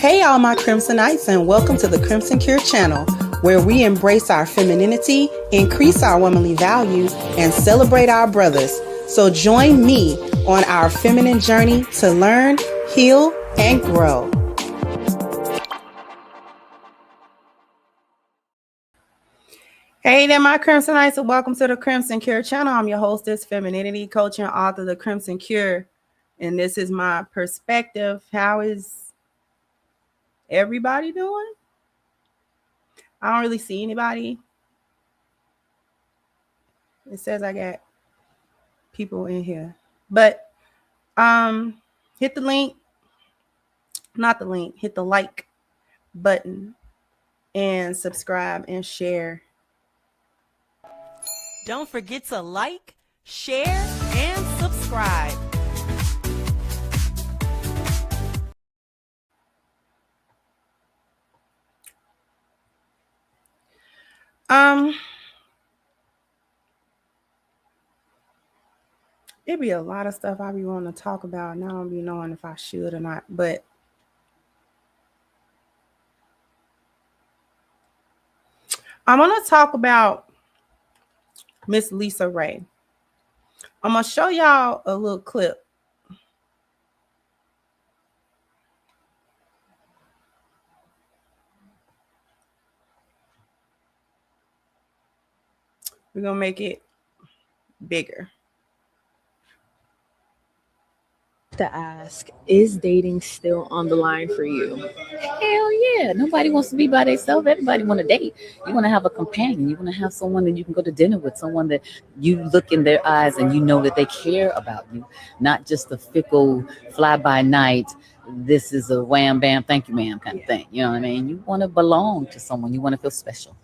Hey all my Crimsonites, and welcome to the Crimson Cure channel, where we embrace our femininity, increase our womanly values, and celebrate our brothers. So join me on our feminine journey to learn, heal, and grow. Hey there, my Crimsonites, and welcome to the Crimson Cure channel. I'm your hostess, femininity coach, and author of the Crimson Cure, and this is my perspective. How is everybody doing? I don't really see anybody. It says I got people in here, but hit the link, not the link, hit the like button and subscribe and share. Don't forget to like, share, and subscribe. It'd be a lot of stuff I be wanting to talk about, and I don't be knowing if I should or not, but I'm going to talk about Miss Lisa Raye. I'm going to show y'all a little clip. We're going to make it bigger. To ask, is dating still on the line for you? Hell yeah. Nobody wants to be by themselves. Everybody want to date. You want to have a companion. You want to have someone that you can go to dinner with, someone that you look in their eyes and you know that they care about you, not just a fickle fly by night. This is a wham bam thank you ma'am kind of thing. You know what I mean? You want to belong to someone. You want to feel special.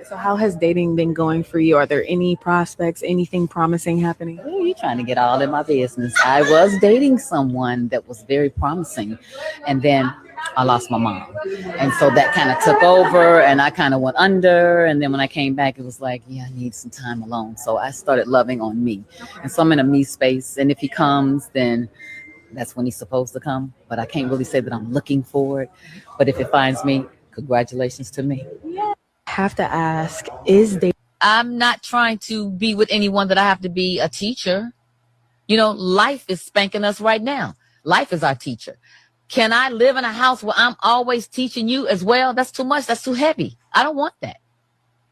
So how has dating been going for you? Are there any prospects, anything promising happening? Oh, you're trying to get all in my business. I was dating someone that was very promising, and then I lost my mom. And so that kind of took over, and I kind of went under. And then when I came back, it was like, yeah, I need some time alone. So I started loving on me. And so I'm in a me space. And if he comes, then that's when he's supposed to come. But I can't really say that I'm looking for it. But if it finds me, congratulations to me. Have to ask, is dating? I'm not trying to be with anyone that I have to be a teacher. You know, life is spanking us right now. Life is our teacher. Can I live in a house where I'm always teaching you as well? That's too much. That's too heavy. I don't want that.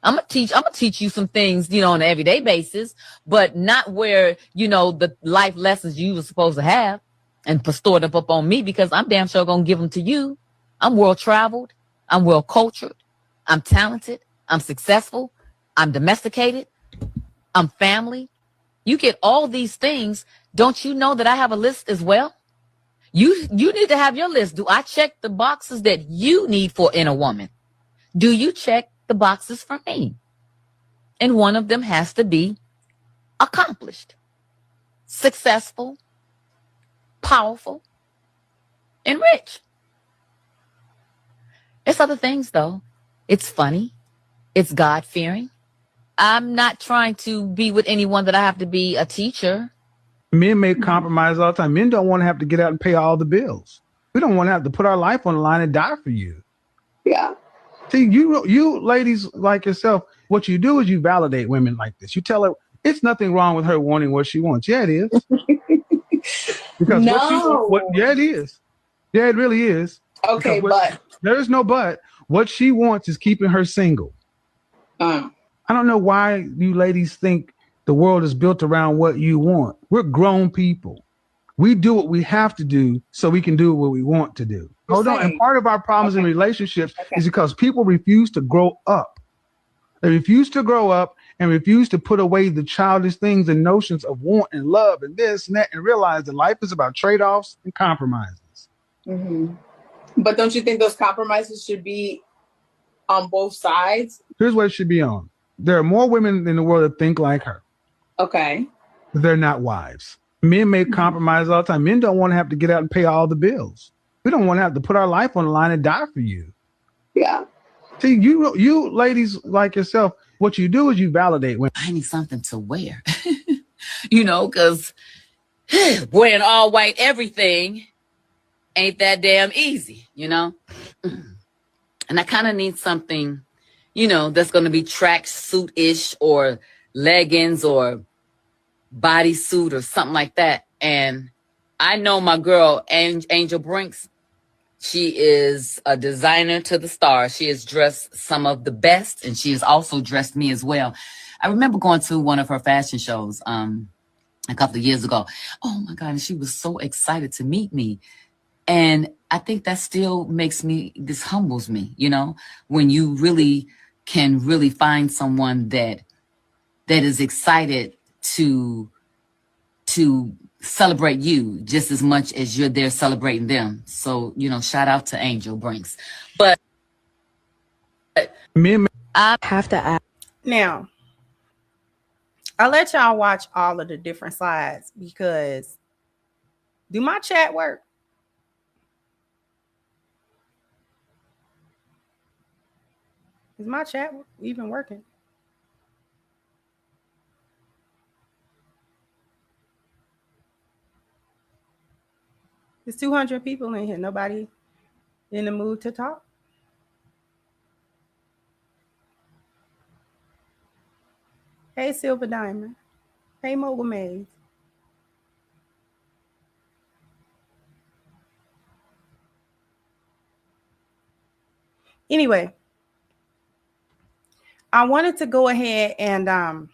I'm gonna teach you some things, you know, on an everyday basis, but not where, you know, the life lessons you were supposed to have and store them up on me, because I'm damn sure gonna give them to you. I'm world traveled. I'm well cultured. I'm talented. I'm successful. I'm domesticated. I'm family. You get all these things. Don't you know that I have a list as well? You need to have your list. Do I check the boxes that you need for in a woman? Do you check the boxes for me? And one of them has to be accomplished, successful, powerful, and rich. It's other things though. It's funny. It's God-fearing. I'm not trying to be with anyone that I have to be a teacher. Men make compromise all the time. Men don't want to have to get out and pay all the bills. We don't want to have to put our life on the line and die for you. Yeah. See, you ladies like yourself, what you do is you validate women like this. You tell her it's nothing wrong with her wanting what she wants. Yeah, it is. Because yeah, it is. Yeah, it really is. Okay, but there is no but. What she wants is keeping her single. I don't know why you ladies think the world is built around what you want. We're grown people. We do what we have to do so we can do what we want to do. Hold on. And part of our problems in relationships is because people refuse to grow up. They refuse to grow up and refuse to put away the childish things and notions of want and love and this and that, and realize that life is about trade-offs and compromises. Mm-hmm. But don't you think those compromises should be on both sides? Here's what it should be on. There are more women in the world that think like her. Okay. They're not wives. Men make compromise all the time. Men don't want to have to get out and pay all the bills. We don't want to have to put our life on the line and die for you. Yeah. See, you ladies like yourself, what you do is you validate women. I need something to wear, you know, because wearing all white everything ain't that damn easy, you know? And I kind of need something, you know, that's going to be track suit-ish or leggings or bodysuit or something like that. And I know my girl, Angel Brinks, she is a designer to the stars. She has dressed some of the best, and she has also dressed me as well. I remember going to one of her fashion shows a couple of years ago. Oh my God, and she was so excited to meet me. And I think that still makes me, this humbles me, you know, when you really can really find someone that is excited to celebrate you just as much as you're there celebrating them. So, you know, shout out to Angel Brinks. But I have to ask. Now, I'll let y'all watch all of the different slides because do my chat work? Is my chat even working? There's 200 people in here. Nobody in the mood to talk? Hey, Silver Diamond. Hey, Mogul Maze. Anyway, I wanted to go ahead and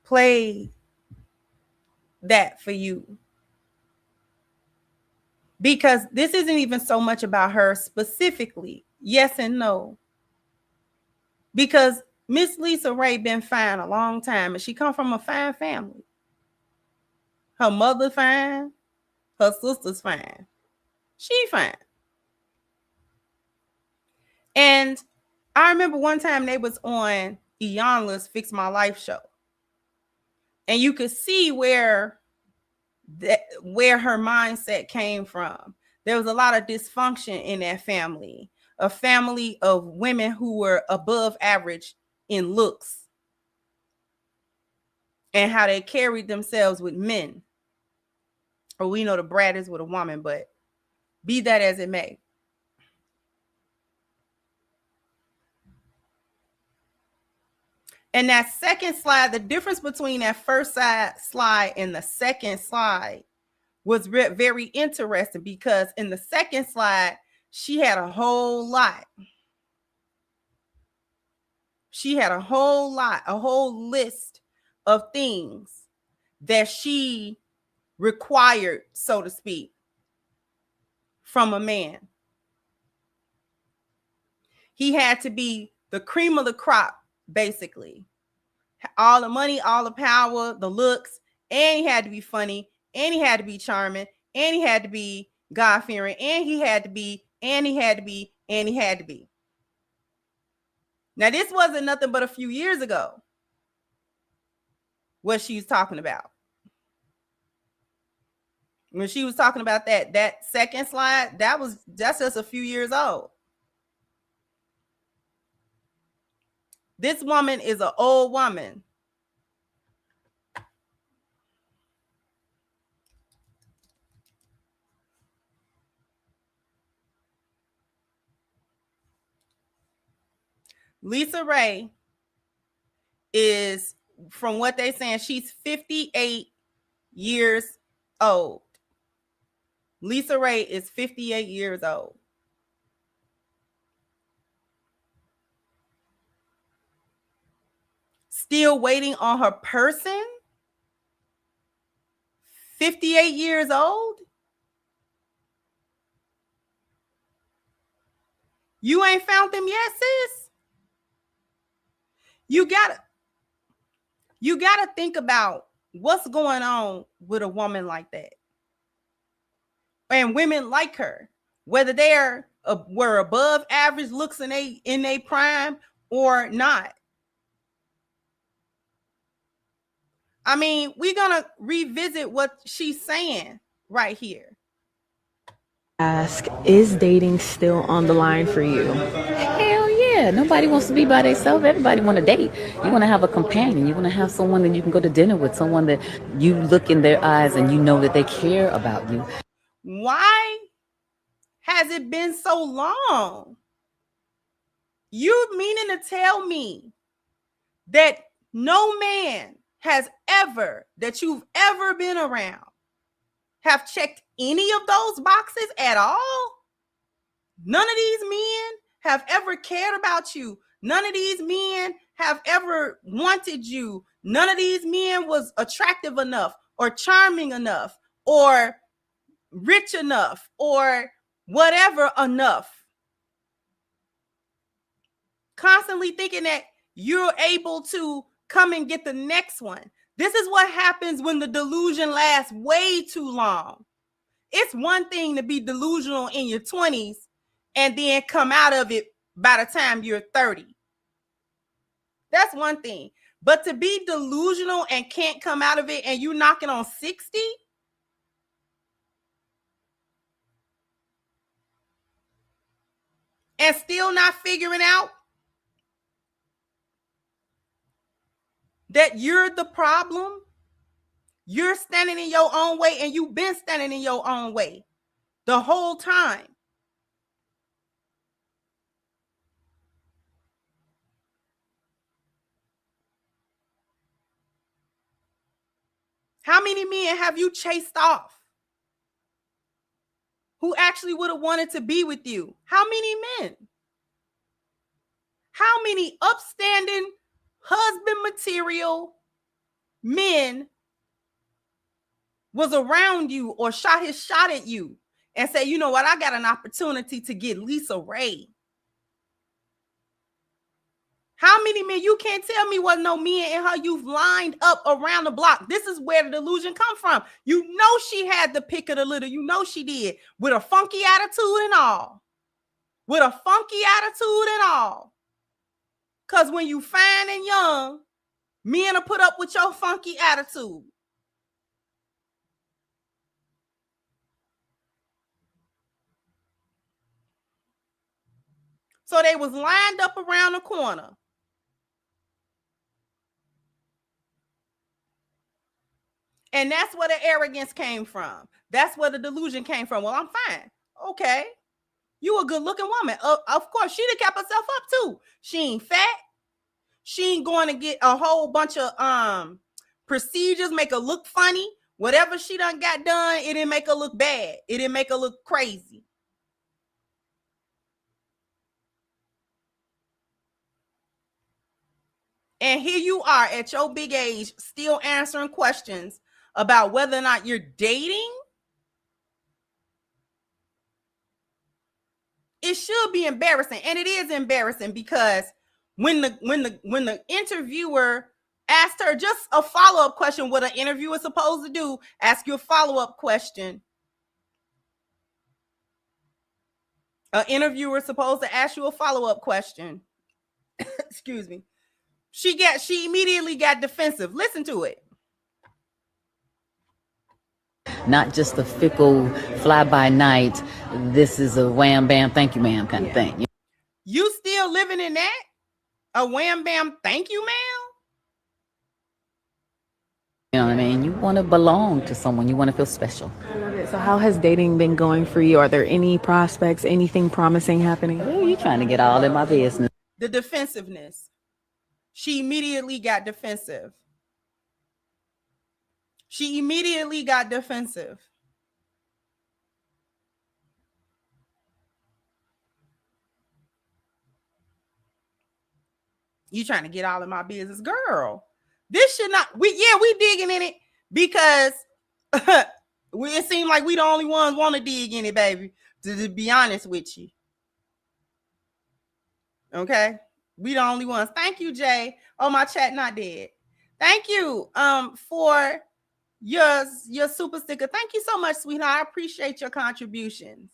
play that for you because this isn't even so much about her specifically. Yes and no. Because Miss Lisa Raye been fine a long time, and she come from a fine family. Her mother fine, her sister's fine. She fine. And I remember one time they was on Iyanla's Fix My Life show. And you could see where her mindset came from. There was a lot of dysfunction in that family, a family of women who were above average in looks and how they carried themselves with men. Or we know the brat is with a woman, but be that as it may. And that second slide, the difference between that first slide and the second slide was very interesting because in the second slide, she had a whole lot. She had a whole list of things that she required, so to speak, from a man. He had to be the cream of the crop, basically. All the money, all the power, the looks, and he had to be funny, and he had to be charming, and he had to be God-fearing, and he had to be. Now, this wasn't nothing but a few years ago, what she was talking about. When she was talking about that second slide, that's just a few years old. This woman is an old woman. Lisa Raye is, from what they're saying, she's 58 years old. Lisa Raye is 58 years old. Still waiting on her person? 58 years old? You ain't found them yet, sis? You gotta think about what's going on with a woman like that. And women like her, whether they're were above average looks in a prime or not. I mean, we're gonna revisit what she's saying right here. Ask, is dating still on the line for you? Hell yeah. Nobody wants to be by themselves. Everybody want to date. You want to have a companion. You want to have someone that you can go to dinner with, someone that you look in their eyes and you know that they care about you. Why has it been so long? You meaning to tell me that no man has ever, that you've ever been around, have checked any of those boxes at all? None of these men have ever cared about you. None of these men have ever wanted you. None of these men was attractive enough or charming enough or rich enough or whatever enough. Constantly thinking that you're able to come and get the next one. This is what happens when the delusion lasts way too long. It's one thing to be delusional in your 20s and then come out of it by the time you're 30. That's one thing. But to be delusional and can't come out of it and you knocking on 60? And still not figuring out that you're the problem? You're standing in your own way, and you've been standing in your own way the whole time. How many men have you chased off who actually would have wanted to be with you? How many men? How many upstanding husband material men was around you or shot his shot at you and say, you know what, I got an opportunity to get Lisa Raye? How many men? You can't tell me what no men in her you've lined up around the block. This is where the delusion come from. You know she had the pick of the litter. You know she did, with a funky attitude and all. With a funky attitude and all. Because when you fine and young, men will put up with your funky attitude. So they was lined up around the corner. And that's where the arrogance came from. That's where the delusion came from. Well, I'm fine. Okay. You a good looking woman. Of course, she'd have kept herself up too. She ain't fat. She ain't going to get a whole bunch of procedures, make her look funny. Whatever she done got done, it didn't make her look bad. It didn't make her look crazy. And here you are at your big age, still answering questions about whether or not you're dating. It should be embarrassing, and it is embarrassing, because when the interviewer asked her just a follow-up question, what an interviewer is supposed to do, ask you a follow-up question. An interviewer is supposed to ask you a follow-up question. Excuse me. She immediately got defensive. Listen to it. Not just a fickle fly-by-night, this is a wham bam thank you ma'am kind of thing. You still living in that? A wham bam thank you ma'am? You know what I mean? You want to belong to someone. You want to feel special. I love it. So how has dating been going for you? Are there any prospects, anything promising happening? Ooh, you trying to get all in my business. The defensiveness. She immediately got defensive. She immediately got defensive. You trying to get all in my business, girl. This should not, we digging in it because it seemed like we the only ones want to dig in it, baby, to be honest with you. Okay? We the only ones. Thank you, Jay. Oh, my chat not dead. Thank you for your super sticker. Thank you so much, sweetheart. I appreciate your contributions.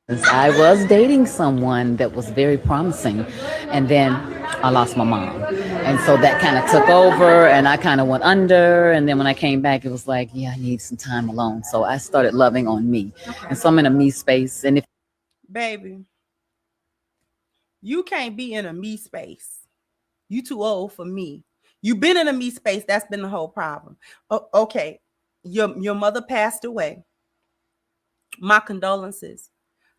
I was dating someone that was very promising, and then I lost my mom. And so that kind of took over, and I kind of went under. And then when I came back, it was like, yeah, I need some time alone. So I started loving on me. And so I'm in a me space. And if baby, you can't be in a me space. You too old for me. You've been in a me space. That's been the whole problem. Okay. Your mother passed away. My condolences.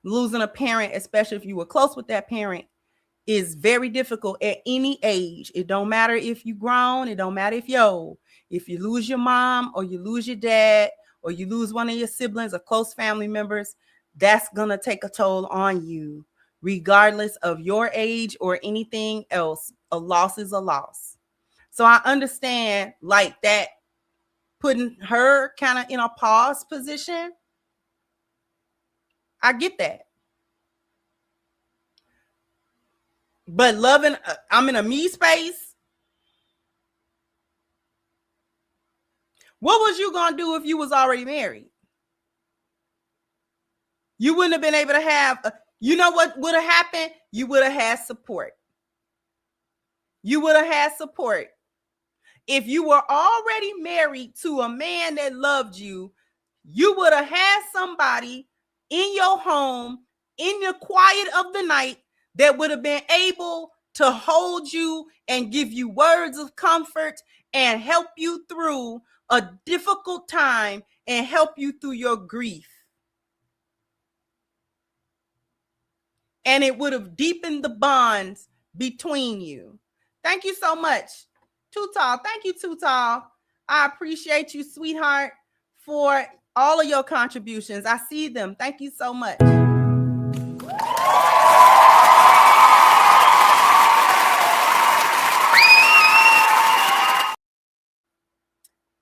Losing a parent, especially if you were close with that parent, is very difficult at any age. It don't matter if you grown. It don't matter if you're old. If you lose your mom or you lose your dad or you lose one of your siblings or close family members, that's going to take a toll on you, regardless of your age or anything else. A loss is a loss. So I understand like that, putting her kind of in a pause position. I get that. But loving, I'm in a me space. What was you going to do if you was already married? You wouldn't have been able to have, you know what would have happened? You would have had support. You would have had support. If you were already married to a man that loved you, you would have had somebody in your home, in the quiet of the night, that would have been able to hold you and give you words of comfort and help you through a difficult time and help you through your grief. And it would have deepened the bonds between you. Thank you so much, Too Tall. Thank you, Too Tall. I appreciate you, sweetheart, for all of your contributions. I see them. Thank you so much.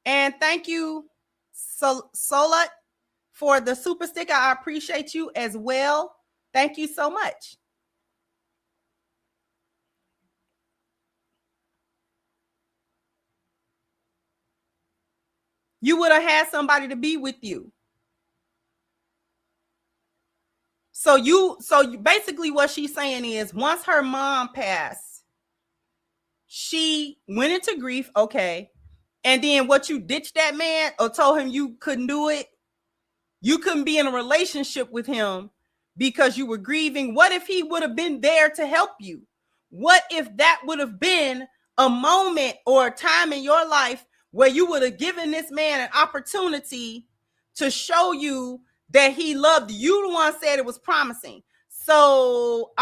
And thank you, Solat, for the super sticker. I appreciate you as well. Thank you so much. You would have had somebody to be with you. So basically what she's saying is, once her mom passed, she went into grief, okay. And then what, you ditched that man or told him you couldn't do it? You couldn't be in a relationship with him because you were grieving. What if he would have been there to help you? What if that would have been a moment or a time in your life where you would have given this man an opportunity to show you that he loved you? You the one said it was promising. So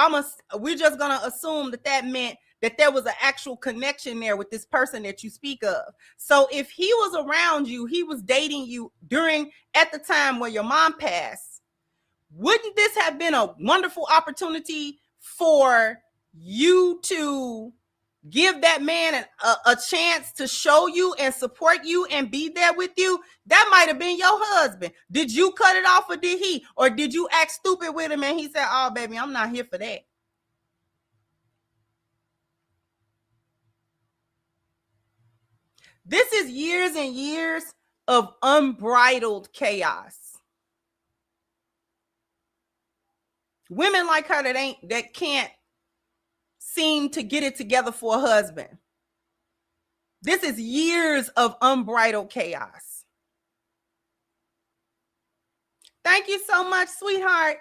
we're just going to assume that meant that there was an actual connection there with this person that you speak of. So if he was around you, he was dating you at the time where your mom passed, wouldn't this have been a wonderful opportunity for you to give that man a chance to show you and support you and be there with you? That might have been your husband. Did you cut it off, or did he? Or did you act stupid with him and he said, oh, baby, I'm not here for that? This is years and years of unbridled chaos. Women like her that can't seem to get it together for a husband. This is years of unbridled chaos. Thank you so much, sweetheart.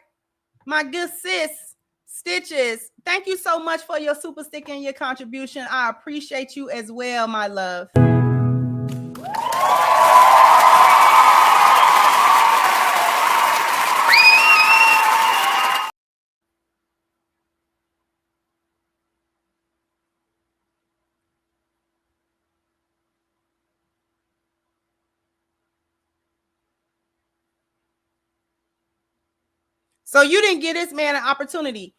My good sis, Stitches. Thank you so much for your super sticker and your contribution. I appreciate you as well, my love. So you didn't give this man an opportunity.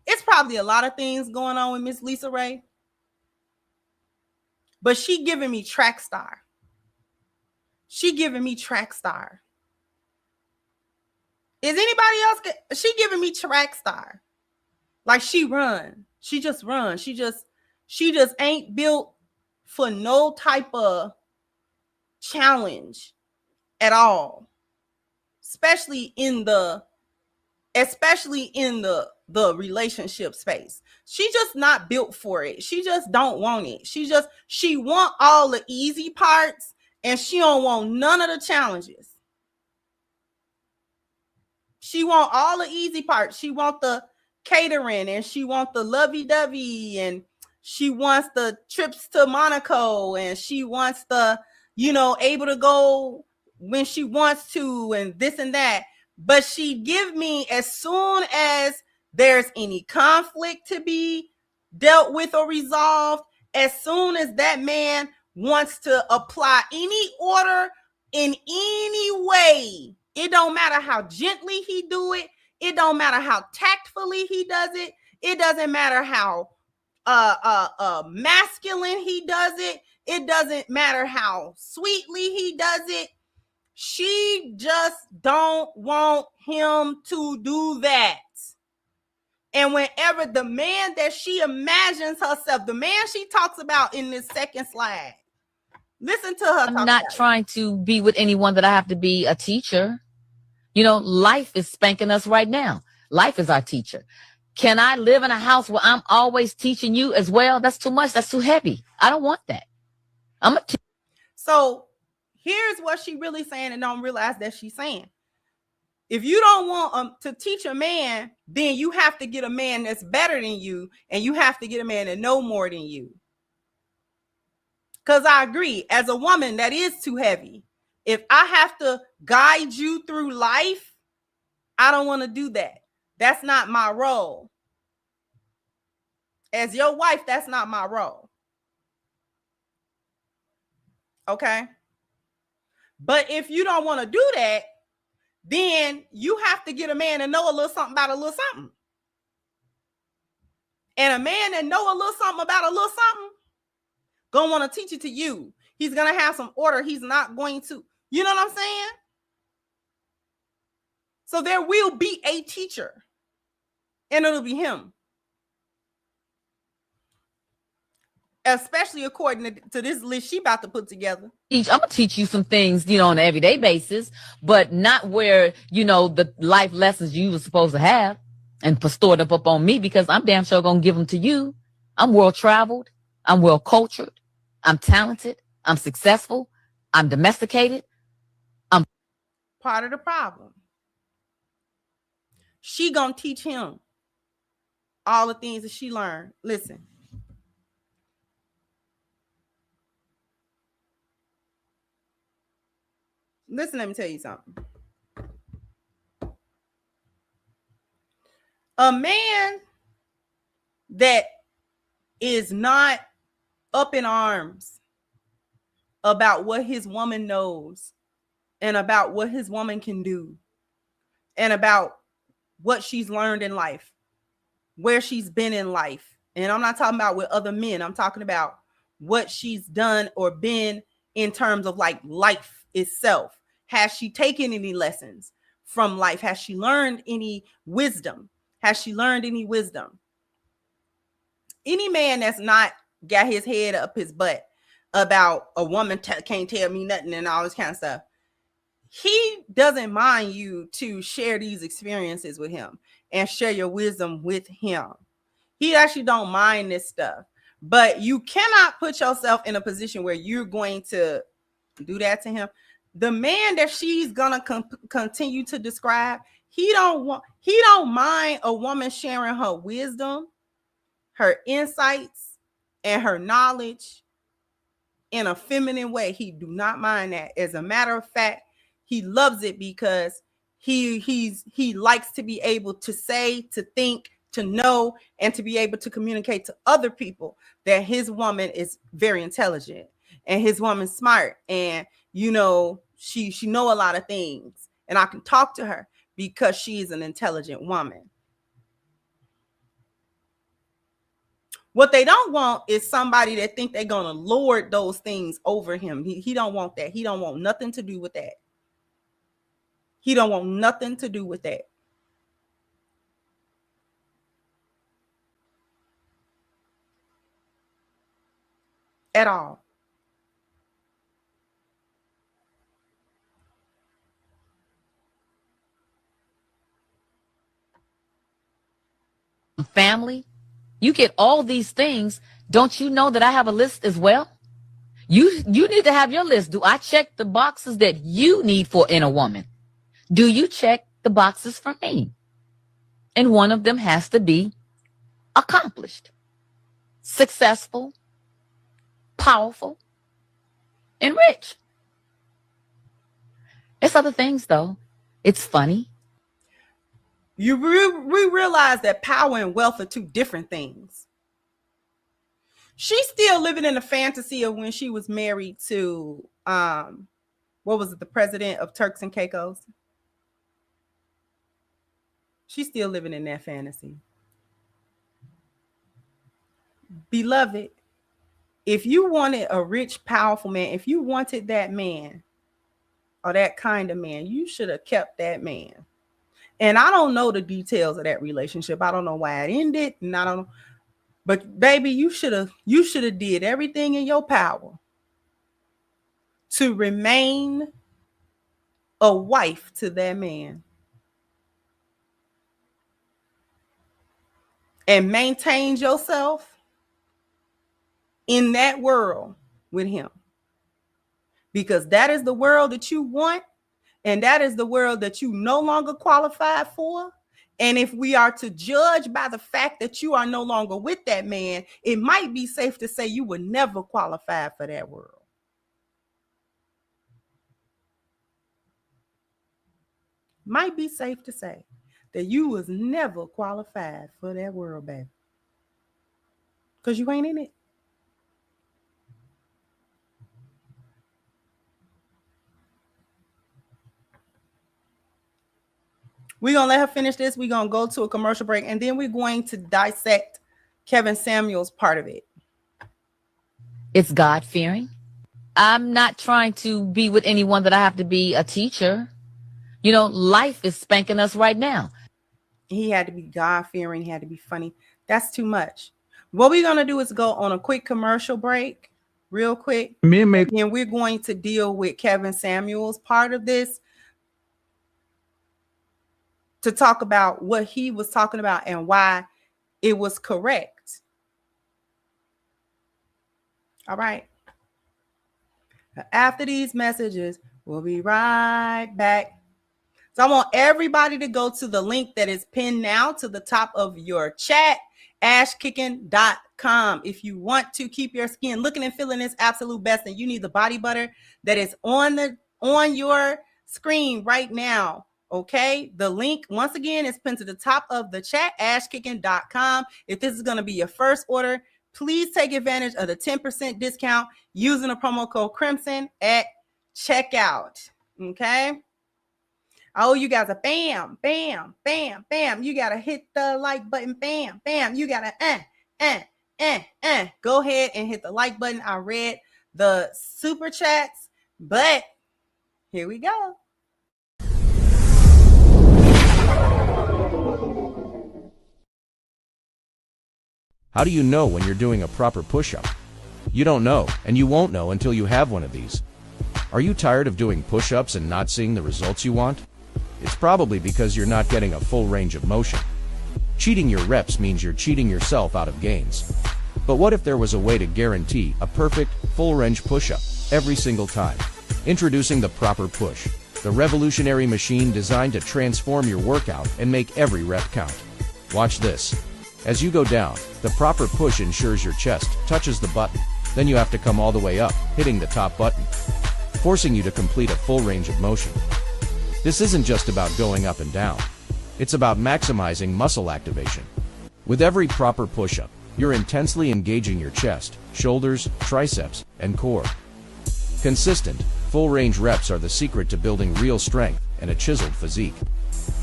It's probably a lot of things going on with Miss Lisa Raye, but she giving me track star. She giving me track star. Is anybody else? She giving me track star. Like she run. She just run. She just ain't built for no type of challenge at all. Especially in the relationship space. She just not built for it. She just don't want it. She want all the easy parts and she don't want none of the challenges. She want all the easy parts. She want the catering, and she want the lovey-dovey, and she wants the trips to Monaco, and she wants the, able to go when she wants to, and this and that. But she give me, as soon as there's any conflict to be dealt with or resolved, as soon as that man wants to apply any order in any way, it don't matter how gently he do it, it don't matter how tactfully he does it, it doesn't matter how masculine he does it, it doesn't matter how sweetly he does it, she just don't want him to do that. And whenever the man that she imagines herself, the man she talks about in this second slide, listen to her. I'm not trying to be with anyone that I have to be a teacher. Life is spanking us right now. Life is our teacher. Can I live in a house where I'm always teaching you as well? That's too much. That's too heavy. I don't want that. So here's what she really saying, and don't realize that she's saying. If you don't want to teach a man, then you have to get a man that's better than you, and you have to get a man that know more than you. Because I agree, as a woman, that is too heavy. If I have to guide you through life, I don't want to do that. That's not my role. As your wife, that's not my role. Okay? But if you don't want to do that, then you have to get a man to know a little something about a little something. And a man that know a little something about a little something gonna want to teach it to you. He's gonna have some order. He's not going to, you know what I'm saying? So there will be a teacher, and it'll be him. Especially according to this list she about to put together. I'm gonna teach you some things, on an everyday basis, but not where, the life lessons you were supposed to have and stored up on me, because I'm damn sure gonna give them to you. I'm world traveled. I'm well cultured. I'm talented. I'm successful. I'm domesticated. I'm part of the problem. She gonna teach him all the things that she learned. Listen. Listen, let me tell you something. A man that is not up in arms about what his woman knows and about what his woman can do and about what she's learned in life, where she's been in life. And I'm not talking about with other men. I'm talking about what she's done or been in terms of like life itself. Has she taken any lessons from life? Has she learned any wisdom? Has she learned any wisdom? Any man that's not got his head up his butt about a woman can't tell me nothing and all this kind of stuff, he doesn't mind you to share these experiences with him and share your wisdom with him. He actually don't mind this stuff, but you cannot put yourself in a position where you're going to do that to him. The man that she's gonna continue to describe, he don't mind a woman sharing her wisdom, her insights, and her knowledge in a feminine way. He do not mind that. As a matter of fact, he loves it because he likes to be able to say, to think, to know, and to be able to communicate to other people that his woman is very intelligent and his woman's smart, and she know a lot of things, and I can talk to her because she's an intelligent woman. What they don't want is somebody that think they're gonna lord those things over him. He don't want that. He don't want nothing to do with that. He don't want nothing to do with that. At all. Family, you get all these things. Don't you know that I have a list as well? You need to have your list. Do I check the boxes that you need in a woman? Do you check the boxes for me. And one of them has to be accomplished, successful, powerful, and rich. It's other things, though. It's funny. We realize that power and wealth are two different things. She's still living in the fantasy of when she was married to, what was it, the president of Turks and Caicos? She's still living in that fantasy. Beloved, if you wanted a rich, powerful man, if you wanted that man or that kind of man, you should have kept that man. And I don't know the details of that relationship. I don't know why it ended, and I don't know. But baby, you should have did everything in your power to remain a wife to that man and maintain yourself in that world with him, because that is the world that you want, and that is the world that you no longer qualified for. And if we are to judge by the fact that you are no longer with that man, it might be safe to say you were never qualified for that world. Might be safe to say that you was never qualified for that world, baby, because you ain't in it. We're going to let her finish this. We're going to go to a commercial break, and then we're going to dissect Kevin Samuels' part of it. It's God-fearing. I'm not trying to be with anyone that I have to be a teacher. You know, life is spanking us right now. He had to be God-fearing. He had to be funny. That's too much. What we're going to do is go on a quick commercial break, real quick. And we're going to deal with Kevin Samuels' part of this, to talk about what he was talking about and why it was correct. All right. After these messages, we'll be right back. So I want everybody to go to the link that is pinned now to the top of your chat, ashkicking.com. If you want to keep your skin looking and feeling its absolute best, and you need the body butter that is on your screen right now. Okay, the link, once again, is pinned to the top of the chat, ashkicking.com. If this is going to be your first order, please take advantage of the 10% discount using the promo code Crimson at checkout. Okay. Oh, you guys are bam, bam, bam, bam. You got to hit the like button. Bam, bam. You got to go ahead and hit the like button. I read the super chats, but here we go. How do you know when you're doing a proper push-up? You don't know, and you won't know until you have one of these. Are you tired of doing push-ups and not seeing the results you want? It's probably because you're not getting a full range of motion. Cheating your reps means you're cheating yourself out of gains. But what if there was a way to guarantee a perfect, full-range push-up every single time? Introducing the Proper Push, the revolutionary machine designed to transform your workout and make every rep count. Watch this. As you go down, the Proper Push ensures your chest touches the button. Then you have to come all the way up, hitting the top button, forcing you to complete a full range of motion. This isn't just about going up and down. It's about maximizing muscle activation. With every proper push-up, you're intensely engaging your chest, shoulders, triceps, and core. Consistent, full-range reps are the secret to building real strength and a chiseled physique.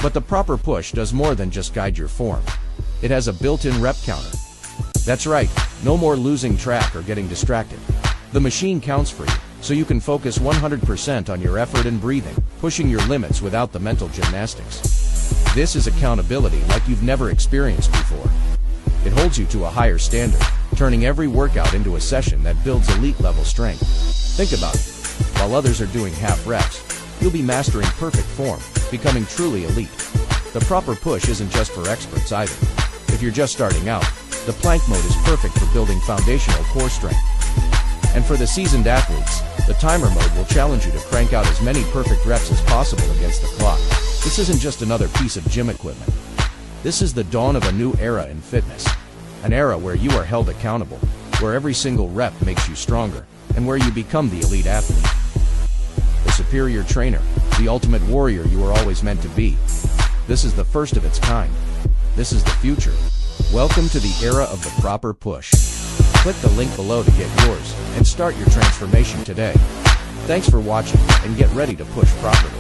But the Proper Push does more than just guide your form. It has a built-in rep counter. That's right, no more losing track or getting distracted. The machine counts for you, so you can focus 100% on your effort and breathing, pushing your limits without the mental gymnastics. This is accountability like you've never experienced before. It holds you to a higher standard, turning every workout into a session that builds elite-level strength. Think about it. While others are doing half reps, you'll be mastering perfect form, becoming truly elite. The Proper Push isn't just for experts either. If you're just starting out, the plank mode is perfect for building foundational core strength. And for the seasoned athletes, the timer mode will challenge you to crank out as many perfect reps as possible against the clock. This isn't just another piece of gym equipment. This is the dawn of a new era in fitness. An era where you are held accountable, where every single rep makes you stronger, and where you become the elite athlete. The superior trainer, the ultimate warrior you were always meant to be. This is the first of its kind. This is the future. Welcome to the era of the proper push. Click the link below to get yours, and start your transformation today. Thanks for watching, and get ready to push properly.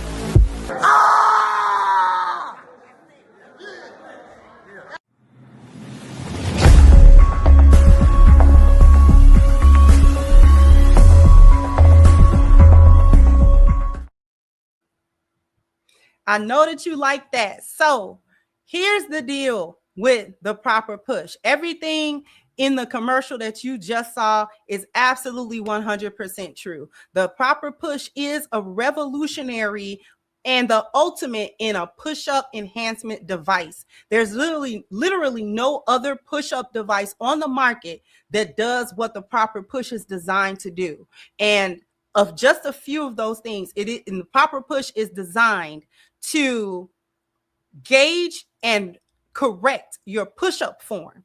I know that you like that. So here's the deal with the proper push. Everything in the commercial that you just saw is absolutely 100% true. The proper push is a revolutionary and the ultimate in a push-up enhancement device. There's literally no other push-up device on the market that does what the proper push is designed to do. And of just a few of those things, the proper push is designed to gauge and correct your push-up form.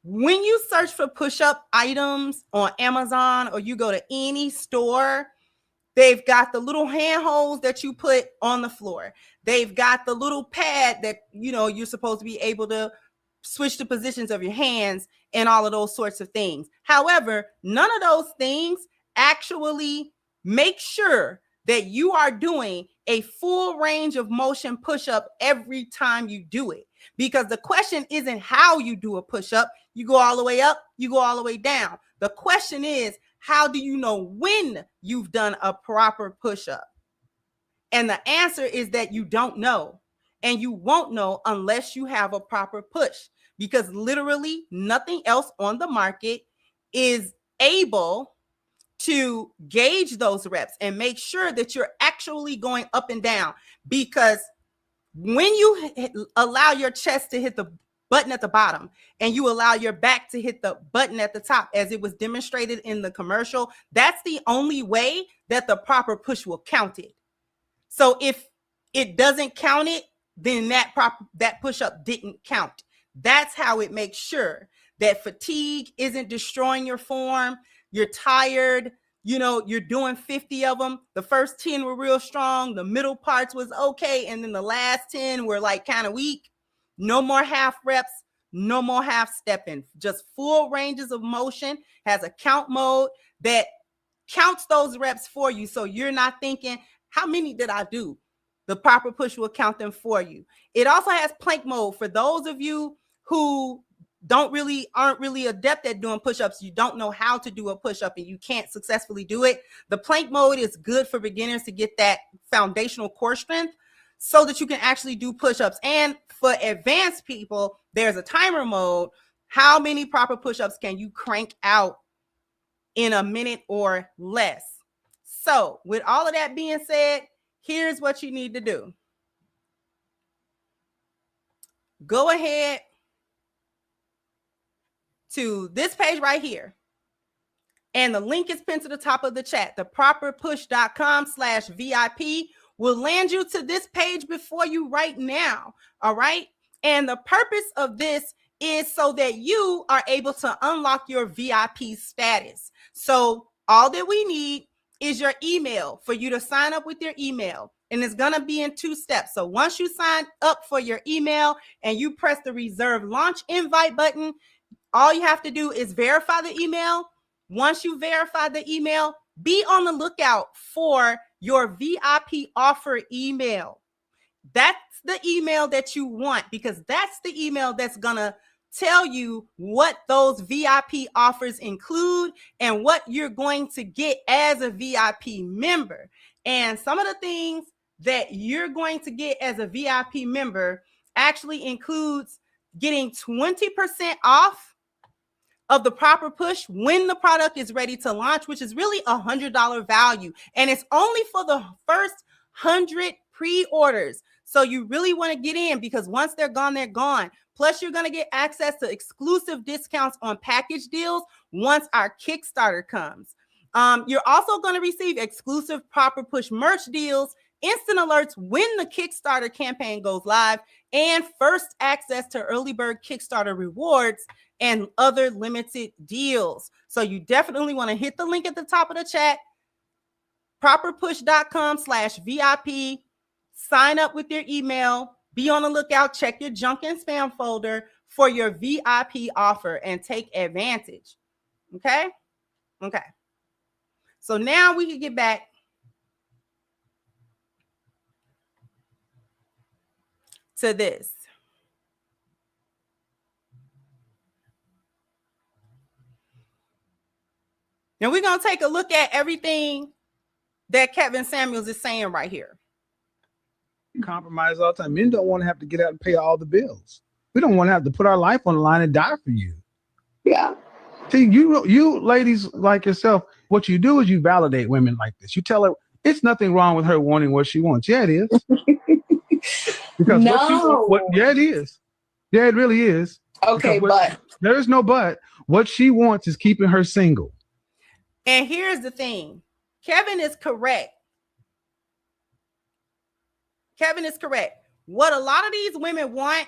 When you search for push-up items on Amazon or you go to any store, they've got the little handholds that you put on the floor. They've got the little pad that, you're supposed to be able to switch the positions of your hands and all of those sorts of things. However, none of those things actually make sure that you are doing a full range of motion push-up every time you do it. Because the question isn't how you do a push-up. You go all the way up, you go all the way down. The question is, how do you know when you've done a proper push-up? And the answer is that you don't know. And you won't know unless you have a proper push. Because literally nothing else on the market is able to gauge those reps and make sure that you're actually going up and down. Because when you allow your chest to hit the button at the bottom and you allow your back to hit the button at the top, as it was demonstrated in the commercial, that's the only way that the proper push will count it. So if it doesn't count it, then that push-up didn't count. That's how it makes sure that fatigue isn't destroying your form. You're tired, you're doing 50 of them. The first 10 were real strong. The middle parts was okay. And then the last 10 were like kind of weak. No more half reps, no more half stepping, just full ranges of motion. Has a count mode that counts those reps for you. So you're not thinking, how many did I do? The proper push will count them for you. It also has plank mode for those of you who aren't really adept at doing push-ups. You don't know how to do a push-up and you can't successfully do it. The plank mode is good for beginners to get that foundational core strength so that you can actually do push-ups. And for advanced people, there's a timer mode. How many proper push-ups can you crank out in a minute or less? So with all of that being said, here's what you need to do. Go ahead to this page right here. And the link is pinned to the top of the chat. theproperpush.com/VIP will land you to this page before you right now. All right. And the purpose of this is so that you are able to unlock your VIP status. So all that we need is your email for you to sign up with your email. And it's going to be in 2 steps. So once you sign up for your email and you press the reserve launch invite button, all you have to do is verify the email. Once you verify the email, be on the lookout for your VIP offer email. That's the email that you want, because that's the email that's going to tell you what those VIP offers include and what you're going to get as a VIP member. And some of the things that you're going to get as a VIP member actually includes getting 20% off of the proper push when the product is ready to launch, which is really $100 value. And it's only for the first 100 pre-orders. So you really want to get in, because once they're gone, they're gone. Plus, you're going to get access to exclusive discounts on package deals once our Kickstarter comes. You're also going to receive exclusive proper push merch deals instant alerts when the Kickstarter campaign goes live, and first access to early bird Kickstarter rewards and other limited deals. So you definitely want to hit the link at the top of the chat, properpush.com/VIP, sign up with your email, be on the lookout, check your junk and spam folder for your VIP offer and take advantage. Okay. So now we can get back to this. Now we're going to take a look at everything that Kevin Samuels is saying right here. Compromise all the time. Men don't want to have to get out and pay all the bills. We don't want to have to put our life on the line and die for you. Yeah. See, you ladies like yourself, what you do is you validate women like this. You tell her it's nothing wrong with her wanting what she wants. Yeah, it is. Because yeah, it is. Yeah, it really is. Okay, but there is no but. What she wants is keeping her single. And here's the thing. Kevin is correct. What a lot of these women want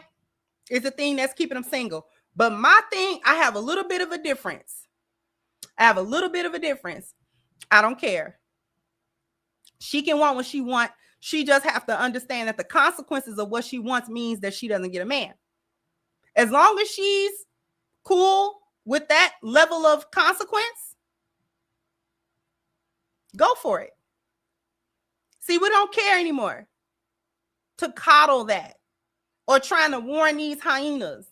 is the thing that's keeping them single. But my thing, I have a little bit of a difference. I don't care. She can want what she wants. She just have to understand that the consequences of what she wants means that she doesn't get a man. As long as she's cool with that level of consequence, go for it. See, we don't care anymore to coddle that or trying to warn these hyenas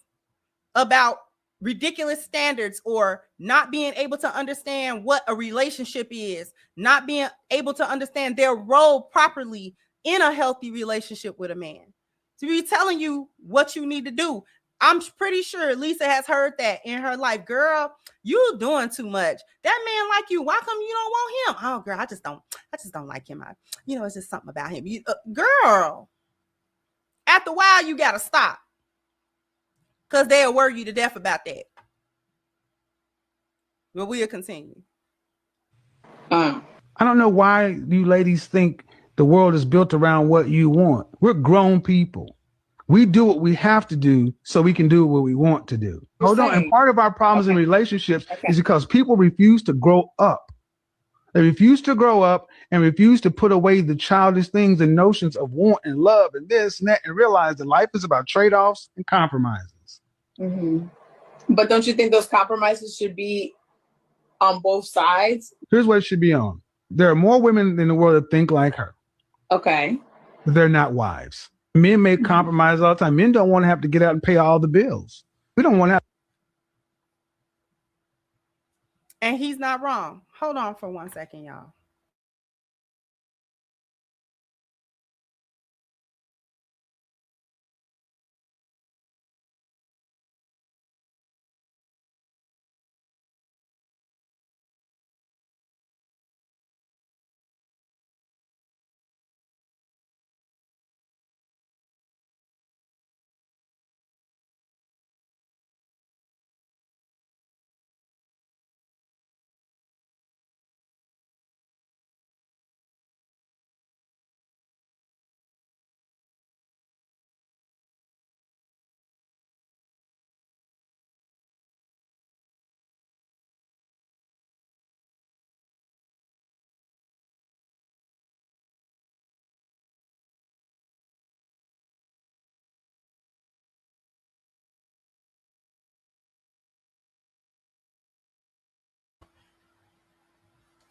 about ridiculous standards or not being able to understand what a relationship is, not being able to understand their role properly in a healthy relationship with a man. To be telling you what you need to do. I'm pretty sure Lisa has heard that in her life. Girl, you doing too much. That man like you. Why come you don't want him? Oh, girl, I just don't like him. It's just something about him. Girl, after a while, you got to stop. Because they'll worry you to death about that. But we'll continue. I don't know why you ladies think the world is built around what you want. We're grown people. We do what we have to do so we can do what we want to do. Hold on. And part of our problems in relationships is because people refuse to grow up. They refuse to grow up and refuse to put away the childish things and notions of want and love and this and that and realize that life is about trade-offs and compromises. Mm-hmm. But don't you think those compromises should be on both sides? Here's what it should be on. There are more women in the world that think like her. Okay. But they're not wives. Men make compromise all the time. Men don't want to have to get out and pay all the bills. We don't want to have. And he's not wrong. Hold on for 1 second, y'all.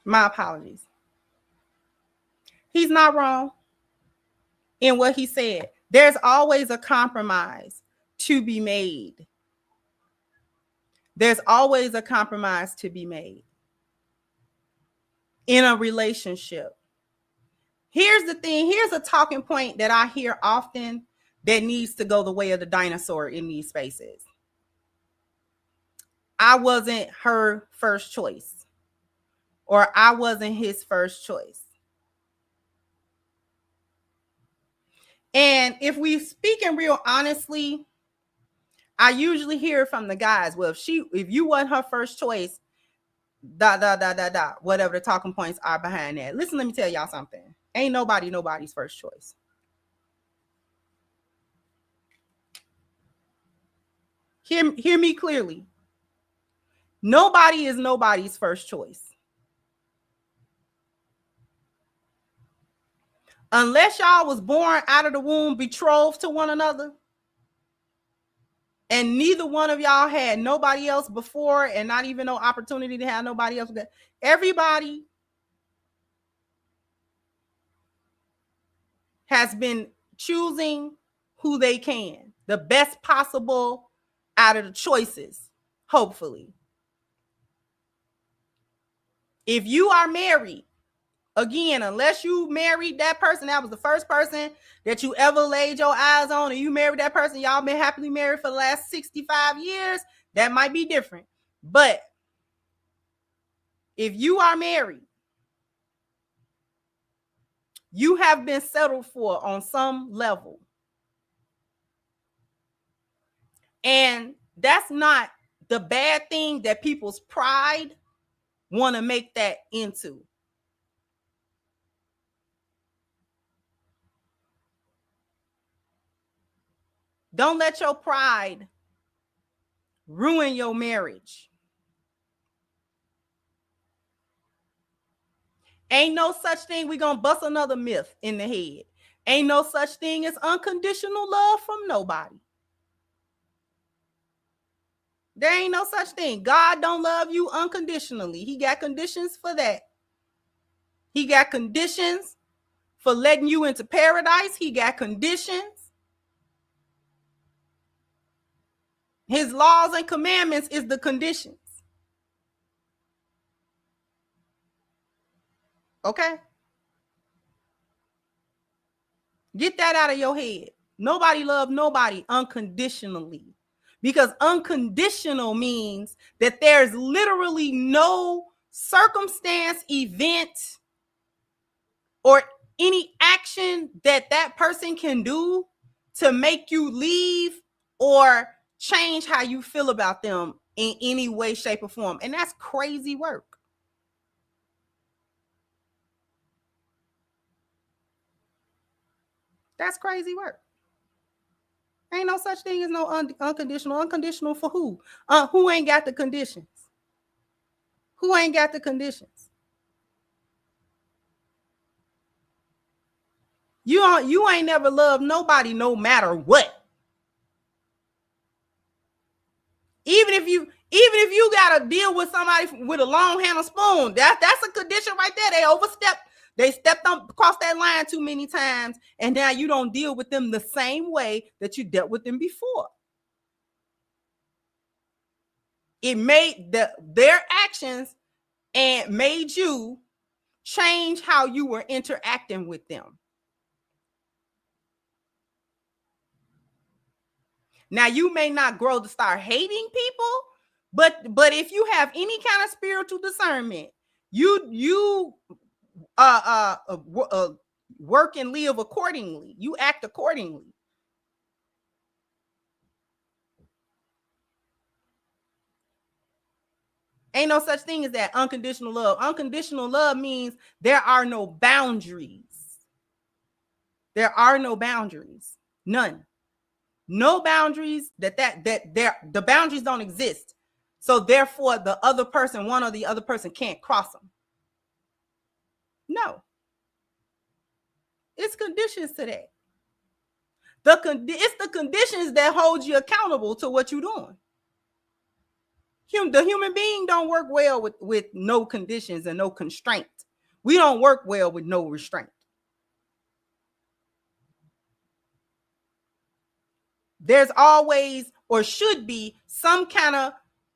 My apologies. He's not wrong in what he said. There's always a compromise to be made. There's always a compromise to be made in a relationship. Here's the thing. Here's a talking point that I hear often that needs to go the way of the dinosaur in these spaces. I wasn't her first choice, or I wasn't his first choice. And if we speaking real honestly, I usually hear from the guys, well, if you weren't her first choice, whatever the talking points are behind that. Listen, let me tell y'all something. Ain't nobody nobody's first choice. Hear me clearly. Nobody is nobody's first choice. Unless y'all was born out of the womb betrothed to one another, and neither one of y'all had nobody else before and not even no opportunity to have nobody else. Everybody has been choosing who they can, the best possible out of the choices, hopefully. If you are married, again, unless you married that person, that was the first person that you ever laid your eyes on, and you married that person, y'all been happily married for the last 65 years, that might be different. But if you are married, you have been settled for on some level. And that's not the bad thing that people's pride want to make that into. Don't let your pride ruin your marriage. Ain't no such thing. We're going to bust another myth in the head. Ain't no such thing as unconditional love from nobody. There ain't no such thing. God don't love you unconditionally. He got conditions for that. He got conditions for letting you into paradise. He got conditions. His laws and commandments is the conditions. Okay? Get that out of your head. Nobody loves nobody unconditionally. Because unconditional means that there's literally no circumstance, event, or any action that that person can do to make you leave or change how you feel about them in any way, shape, or form. And that's crazy work. That's crazy work. Ain't no such thing as no unconditional. Unconditional for who? Who ain't got the conditions? Who ain't got the conditions? You ain't never loved nobody no matter what. Even if you gotta deal with somebody with a long handle spoon, that's a condition right there. They stepped across that line too many times, and now you don't deal with them the same way that you dealt with them before. It made their actions and made you change how you were interacting with them. Now, you may not grow to start hating people, but if you have any kind of spiritual discernment, you work and live accordingly. You act accordingly. Ain't no such thing as that unconditional love. Unconditional love means there are no boundaries. There are no boundaries. None. No boundaries the boundaries don't exist. So therefore the other person, one or the other person can't cross them. No. It's conditions to that. It's the conditions that hold you accountable to what you're doing. The human being don't work well with no conditions and no constraint. We don't work well with no restraint. There's always or should be some kind of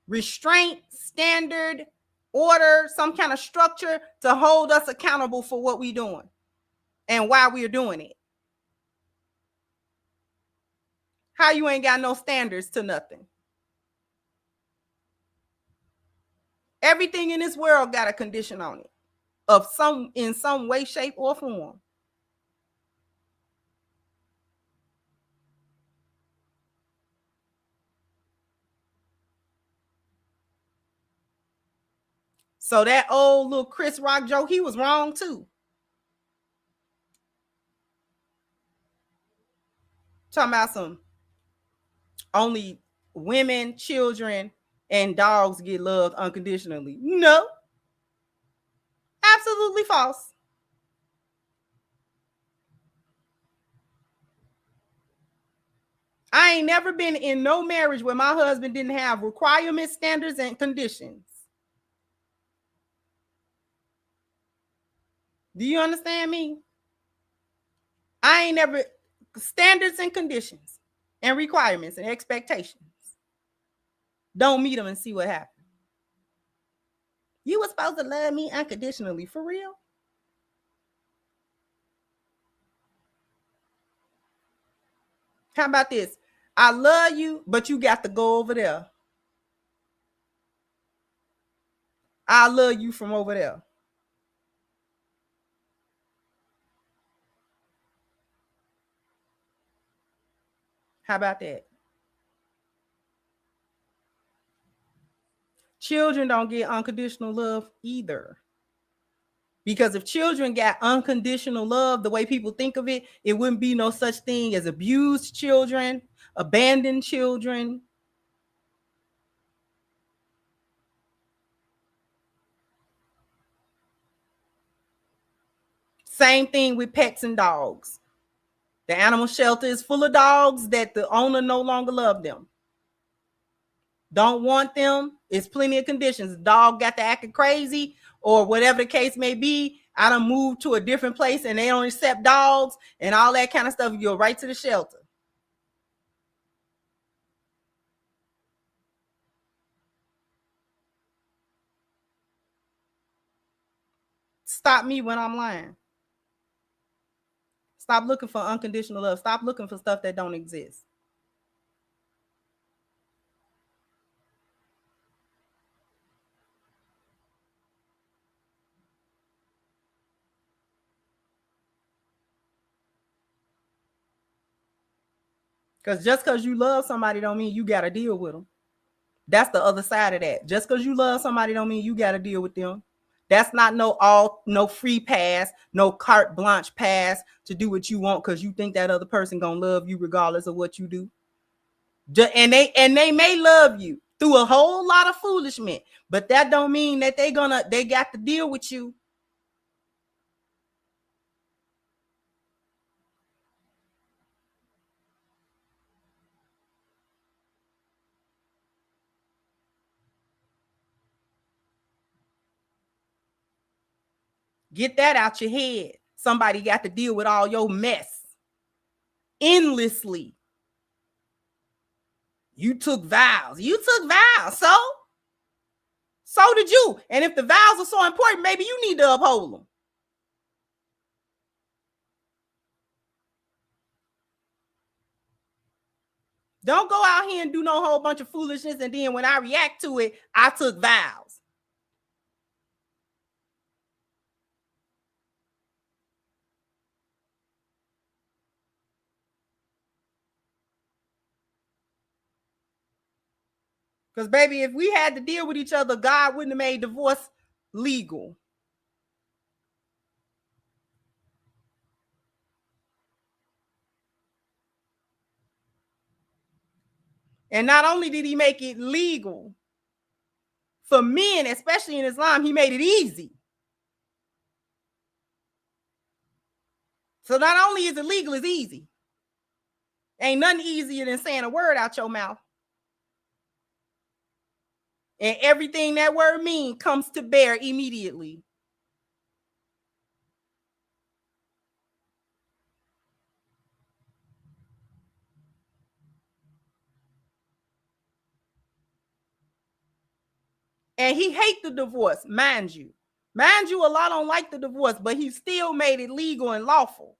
restraint, standard, order, some kind of structure to hold us accountable for what we're doing and why we're doing it. How you ain't got no standards to nothing? Everything in this world got a condition on it in some way, shape, or form. So that old little Chris Rock joke, he was wrong too. Talking about some only women, children, and dogs get loved unconditionally. No. Absolutely false. I ain't never been in no marriage where my husband didn't have requirements, standards, and conditions. Do you understand me? I ain't never standards and conditions and requirements and expectations. Don't meet them and see what happens. You were supposed to love me unconditionally, for real? How about this? I love you, but you got to go over there. I love you from over there. How about that? Children don't get unconditional love either. Because if children got unconditional love, the way people think of it, it wouldn't be no such thing as abused children, abandoned children. Same thing with pets and dogs. The animal shelter is full of dogs that the owner no longer love them. Don't want them. It's plenty of conditions. The dog got to acting crazy or whatever the case may be. I done moved to a different place and they don't accept dogs and all that kind of stuff. You go right to the shelter. Stop me when I'm lying. Stop looking for unconditional love. Stop looking for stuff that don't exist. Because just because you love somebody don't mean you got to deal with them. That's the other side of that. Just because you love somebody don't mean you got to deal with them. That's not no free pass, no carte blanche pass to do what you want because you think that other person gonna love you regardless of what you do. And they may love you through a whole lot of foolishness, but that don't mean that they got to deal with you. Get that out your head. Somebody got to deal with all your mess endlessly. You took vows. So did you. And if the vows are so important, maybe you need to uphold them. Don't go out here and do no whole bunch of foolishness. And then when I react to it, I took vows. Because, baby, if we had to deal with each other, God wouldn't have made divorce legal. And not only did he make it legal for men, especially in Islam, he made it easy. So not only is it legal, it's easy. Ain't nothing easier than saying a word out your mouth. And everything that word means comes to bear immediately. And he hates the divorce, mind you. Mind you, Allah don't like the divorce, but he still made it legal and lawful.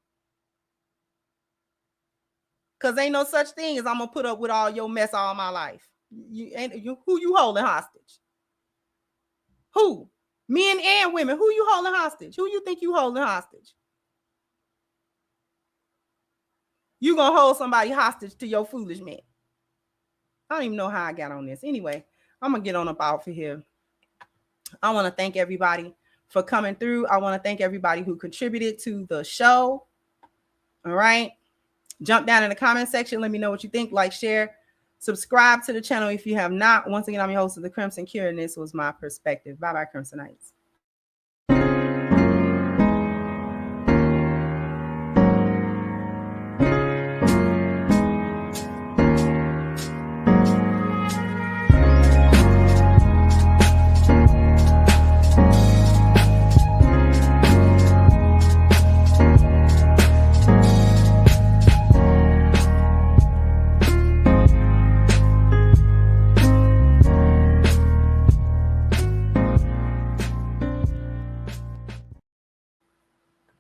Because ain't no such thing as I'm going to put up with all your mess all my life. Who you holding hostage? Who? Men and women. Who you holding hostage? Who you think you holding hostage? You going to hold somebody hostage to your foolish man. I don't even know how I got on this. Anyway, I'm going to get on up out for here. I want to thank everybody for coming through. I want to thank everybody who contributed to the show. All right. Jump down in the comment section. Let me know what you think. Like, share, subscribe to the channel if you have not. Once again, I'm your host of The Crimson Cure, and this was my perspective. Bye-bye, Crimsonites.